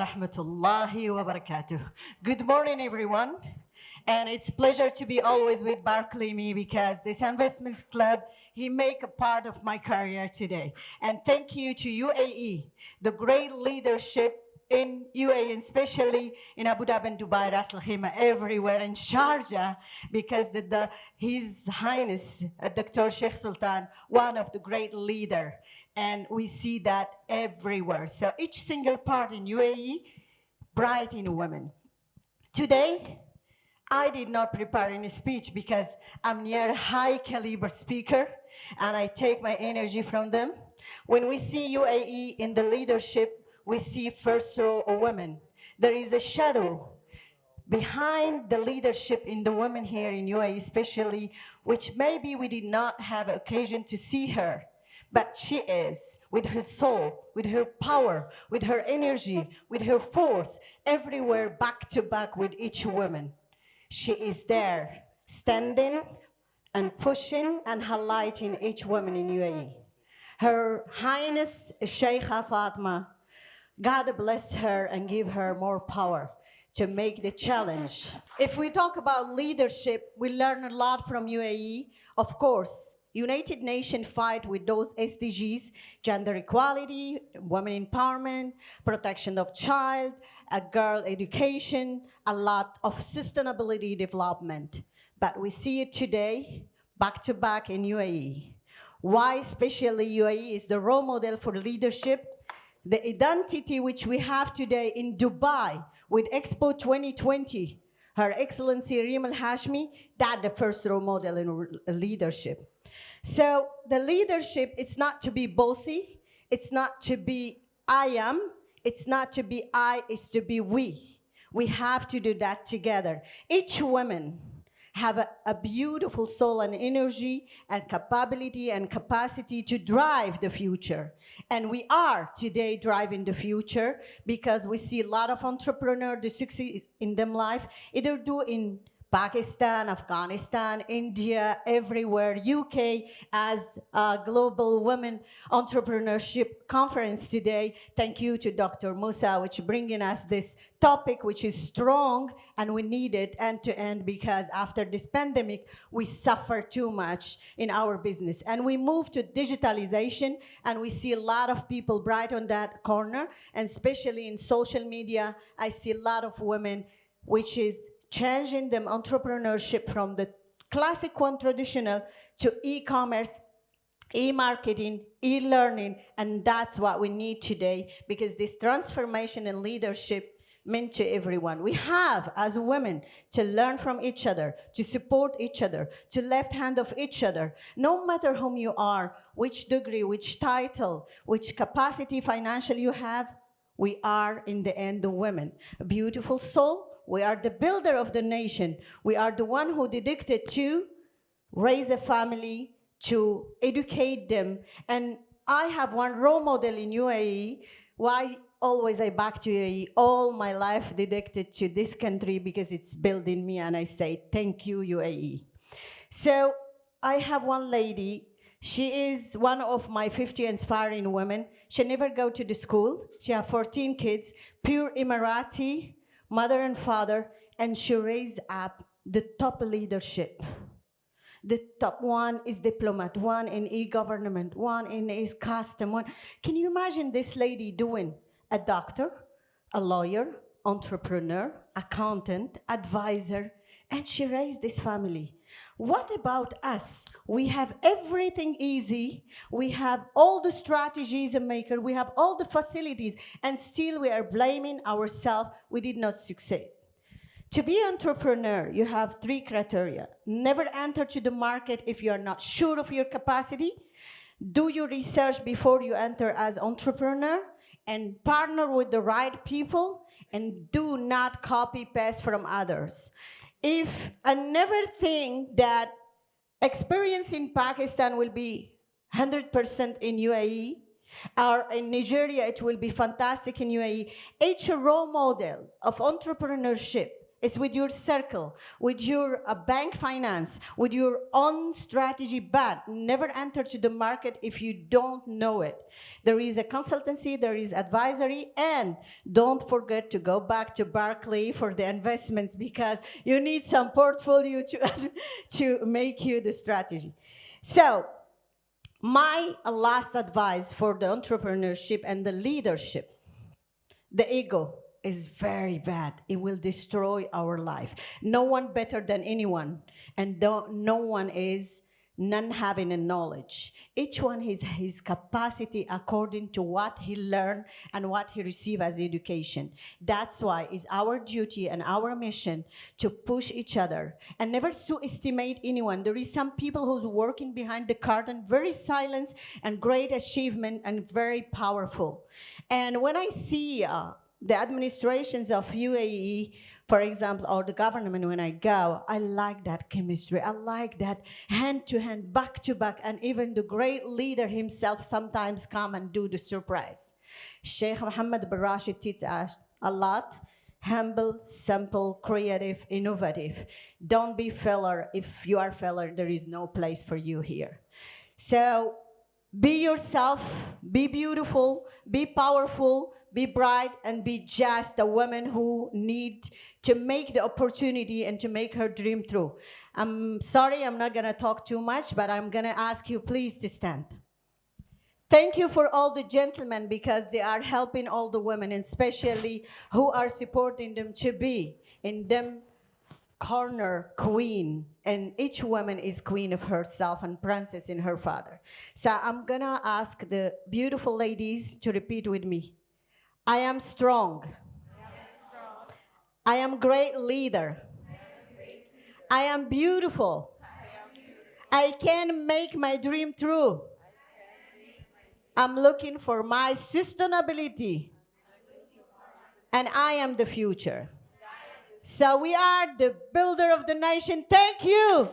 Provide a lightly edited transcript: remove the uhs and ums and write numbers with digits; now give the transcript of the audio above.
rahmatullahi wa barakatuh. Good morning, everyone. And it's a pleasure to be always with Berkeley me because this investments club, he make a part of my career today. And thank you to UAE, the great leadership in UAE, especially in Abu Dhabi and Dubai, Ras Al Khaimah, everywhere, in Sharjah, because His Highness Dr. Sheikh Sultan, one of the great leader, and we see that everywhere. So each single part in UAE, bright in women. Today, I did not prepare any speech because I'm near high caliber speaker and I take my energy from them. When we see UAE in the leadership, we see first row of women. There is a shadow behind the leadership in the women here in UAE especially, which maybe we did not have occasion to see her. But she is, with her soul, with her power, with her energy, with her force, everywhere back to back with each woman. She is there, standing and pushing and highlighting each woman in UAE. Her Highness Sheikha Fatima, God bless her and give her more power to make the challenge. If we talk about leadership, we learn a lot from UAE. Of course, United Nations fight with those SDGs, gender equality, women empowerment, protection of child, a girl education, a lot of sustainability development. But we see it today, back to back in UAE. Why especially UAE is the role model for leadership, the identity which we have today in Dubai with Expo 2020, Her Excellency Rima Al-Hashmi, that's the first role model in leadership. So the leadership, it's not to be bossy, it's not to be I am, it's not to be I, it's to be we. We have to do that together. Each woman have a beautiful soul and energy and capability and capacity to drive the future. And we are today driving the future because we see a lot of entrepreneurs, the success in them life, either do in Pakistan, Afghanistan, India, everywhere, UK, as a global women entrepreneurship conference today. Thank you to Dr. Musa, which bringing us this topic, which is strong, and we need it end to end because after this pandemic, we suffer too much in our business. And we move to digitalization, and we see a lot of people bright on that corner, and especially in social media, I see a lot of women, which is changing them entrepreneurship from the classic one traditional to e-commerce, e-marketing, e-learning, and that's what we need today because this transformation in leadership meant to everyone. We have, as women, to learn from each other, to support each other, to left hand of each other. No matter whom you are, which degree, which title, which capacity financial you have, we are, in the end, the women. A beautiful soul. We are the builder of the nation. We are the one who dedicated to raise a family, to educate them. And I have one role model in UAE. Why always I back to UAE? All my life dedicated to this country because it's building me, and I say, thank you, UAE. So I have one lady. She is one of my 50 inspiring women. She never go to the school. She have 14 kids, pure Emirati, mother and father, and she raised up the top leadership. The top one is diplomat, one in e-government, one in custom, one. Can you imagine this lady doing a doctor, a lawyer, entrepreneur, accountant, advisor, and she raised this family. What about us? We have everything easy. We have all the strategies and maker. We have all the facilities, and still we are blaming ourselves. We did not succeed. To be an entrepreneur, you have 3 criteria. Never enter to the market if you are not sure of your capacity. Do your research before you enter as entrepreneur, and partner with the right people, and do not copy paste from others. If I never think that experience in Pakistan will be 100% in UAE, or in Nigeria it will be fantastic in UAE, each role model of entrepreneurship It's with your circle, with your bank finance, with your own strategy, but never enter to the market if you don't know it. There is a consultancy, there is advisory, and don't forget to go back to Berkeley for the investments because you need some portfolio to make you the strategy. So, my last advice for the entrepreneurship and the leadership, the ego is very bad. It will destroy our life. No one better than anyone, and no one is none having a knowledge. Each one has his capacity according to what he learned and what he received as education. That's why it's our duty and our mission to push each other and never underestimate anyone. There is some people who's working behind the curtain, very silent and great achievement and very powerful. And when I see the administrations of UAE, for example, or the government, when I go, I like that chemistry. I like that hand-to-hand, back-to-back, and even the great leader himself sometimes come and do the surprise. Sheikh Mohammed bin Rashid teaches us a lot. Humble, simple, creative, innovative. Don't be failure. If you are failure, there is no place for you here. So be yourself, be beautiful, be powerful, be bright, and be just a woman who need to make the opportunity and to make her dream true. I'm sorry, I'm not gonna talk too much, but I'm gonna ask you please to stand. Thank you for all the gentlemen because they are helping all the women, and especially who are supporting them to be in them corner queen, and each woman is queen of herself and princess in her father. So I'm gonna ask the beautiful ladies to repeat with me. I am strong. I am great leader. I am beautiful. I can make my dream true. I'm looking for my sustainability. And I am the future. So we are the builder of the nation. Thank you.